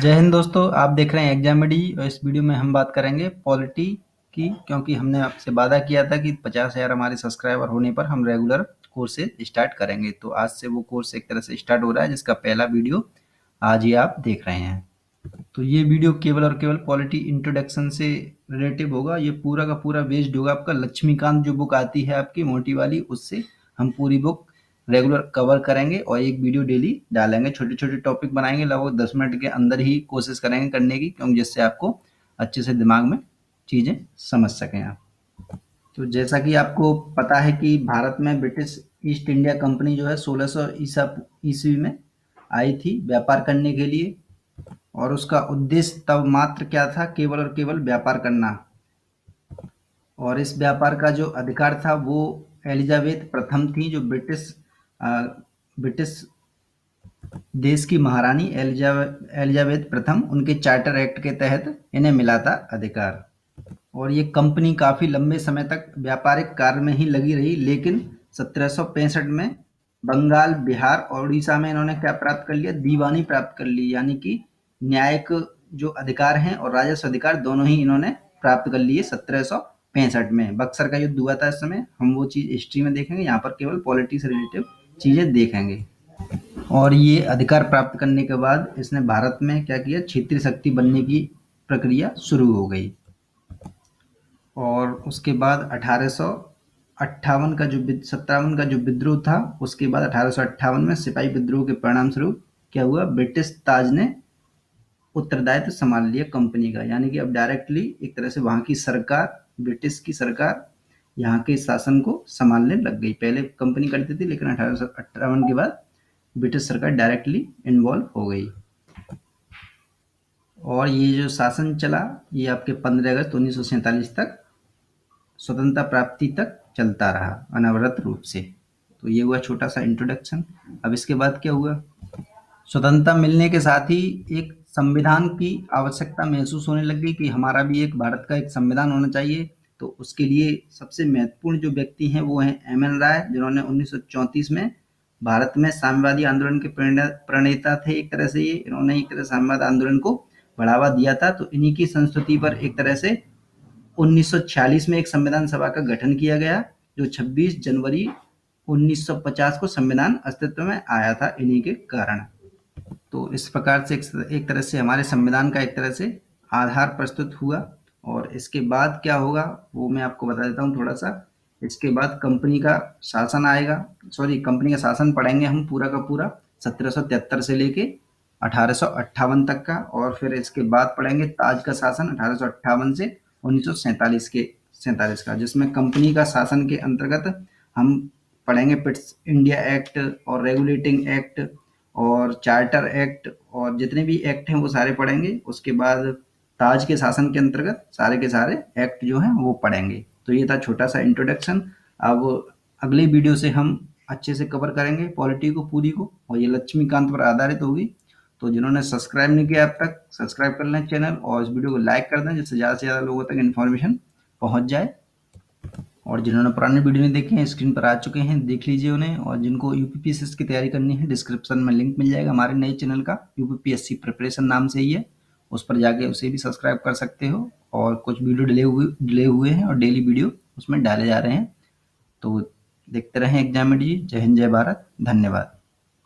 जय हिंद दोस्तों, आप देख रहे हैं एग्जामिडी और इस वीडियो में हम बात करेंगे पॉलिटी की। क्योंकि हमने आपसे वादा किया था कि 50,000 हमारे सब्सक्राइबर होने पर हम रेगुलर कोर्सेज स्टार्ट करेंगे। तो आज से वो कोर्स एक तरह से स्टार्ट हो रहा है, जिसका पहला वीडियो आज ही आप देख रहे हैं। तो ये वीडियो केवल और केवल पॉलिटी इंट्रोडक्शन से रिलेटिव होगा। ये पूरा का पूरा बेस्ड होगा आपका लक्ष्मीकांत जो बुक आती है आपकी मोटी वाली, उससे हम पूरी बुक रेगुलर कवर करेंगे और एक वीडियो डेली डालेंगे। छोटे छोटे टॉपिक बनाएंगे, लगभग 10 मिनट के अंदर ही कोशिश करेंगे करने की, क्योंकि जिससे आपको अच्छे से दिमाग में चीज़ें समझ सकें आप। तो जैसा कि आपको पता है कि भारत में ब्रिटिश ईस्ट इंडिया कंपनी जो है 1600 ईस्वी में आई थी व्यापार करने के लिए। और उसका उद्देश्य तब मात्र क्या था, केवल और केवल व्यापार करना। और इस व्यापार का जो अधिकार था वो एलिजाबेथ प्रथम थी, जो ब्रिटिश देश की महारानी एलिजाबेथ प्रथम, उनके चार्टर एक्ट के तहत इन्हें मिला था अधिकार। और ये कंपनी काफ़ी लंबे समय तक व्यापारिक कार्य में ही लगी रही, लेकिन 1765 में बंगाल, बिहार और उड़ीसा में इन्होंने क्या प्राप्त कर लिया, दीवानी प्राप्त कर ली। यानी कि न्यायिक जो अधिकार हैं और राजस्व अधिकार दोनों ही इन्होंने प्राप्त कर लिए 1765 में। बक्सर का युद्ध हुआ था इस समय, हम वो चीज़ हिस्ट्री में देखेंगे, यहाँ पर केवल पॉलिटी से रिलेटिव चीज़ें देखेंगे। और ये अधिकार प्राप्त करने के बाद इसने भारत में क्या किया, क्षेत्रीय शक्ति बनने की प्रक्रिया शुरू हो गई। और उसके बाद 1858 का जो 57 का जो विद्रोह था, उसके बाद 1858 में सिपाही विद्रोह के परिणाम स्वरूप क्या हुआ, ब्रिटिश ताज ने उत्तरदायित्व संभाल लिया कंपनी का। यानी कि अब डायरेक्टली एक तरह से वहाँ की सरकार, ब्रिटिश की सरकार यहाँ के शासन को संभालने लग गई। पहले कंपनी करती थी, लेकिन 1858 के बाद ब्रिटिश सरकार डायरेक्टली इन्वॉल्व हो गई। और ये जो शासन चला, ये आपके 15 अगस्त 1947 तक, स्वतंत्रता प्राप्ति तक चलता रहा अनवरत रूप से। तो ये हुआ छोटा सा इंट्रोडक्शन। अब इसके बाद क्या हुआ, स्वतंत्रता मिलने के साथ ही एक संविधान की आवश्यकता महसूस होने लग गई कि हमारा भी एक भारत का एक संविधान होना चाहिए। तो उसके लिए सबसे महत्वपूर्ण जो व्यक्ति हैं वो हैं एम.एन. राय, जिन्होंने 1934 में भारत में साम्यवादी आंदोलन के प्रणेता थे। एक तरह से ये इन्होंने एक तरह साम्यवाद आंदोलन को बढ़ावा दिया था। तो इन्हीं की संस्तुति पर एक तरह से 1946 में एक संविधान सभा का गठन किया गया, जो 26 जनवरी 1950 को संविधान अस्तित्व में आया था इन्हीं के कारण। तो इस प्रकार से एक तरह से हमारे संविधान का एक तरह से आधार प्रस्तुत हुआ। और इसके बाद क्या होगा वो मैं आपको बता देता हूँ थोड़ा सा। इसके बाद कंपनी का शासन आएगा, कंपनी का शासन पढ़ेंगे हम पूरा का पूरा 1773 से लेके 1858 तक का। और फिर इसके बाद पढ़ेंगे ताज का शासन 1858 से 1947 का, जिसमें कंपनी का शासन के अंतर्गत हम पढ़ेंगे पिट्स इंडिया एक्ट और रेगुलेटिंग एक्ट और चार्टर एक्ट और जितने भी एक्ट हैं वो सारे पढ़ेंगे। उसके बाद ताज के शासन के अंतर्गत सारे के सारे एक्ट जो हैं वो पढ़ेंगे। तो ये था छोटा सा इंट्रोडक्शन। अब अगले वीडियो से हम अच्छे से कवर करेंगे पॉलिटी को पूरी को, और ये लक्ष्मीकांत पर आधारित होगी। तो जिन्होंने सब्सक्राइब नहीं किया अब तक, सब्सक्राइब कर लें चैनल और इस वीडियो को लाइक कर दें, जिससे ज़्यादा से ज़्यादा लोगों तक इन्फॉर्मेशन पहुँच जाए। और जिन्होंने पुराने वीडियो नहीं देखे हैं, स्क्रीन पर आ चुके हैं, देख लीजिए उन्हें। और जिनको यूपीपीएससी की तैयारी करनी है, डिस्क्रिप्शन में लिंक मिल जाएगा हमारे नए चैनल का, यूपीपीएससी प्रिपरेशन नाम से ही है, उस पर जाके उसे भी सब्सक्राइब कर सकते हो। और कुछ वीडियो डिले हुए हैं और डेली वीडियो उसमें डाले जा रहे हैं। तो देखते रहें एग्जामिडी। जय हिंद, जय भारत, धन्यवाद।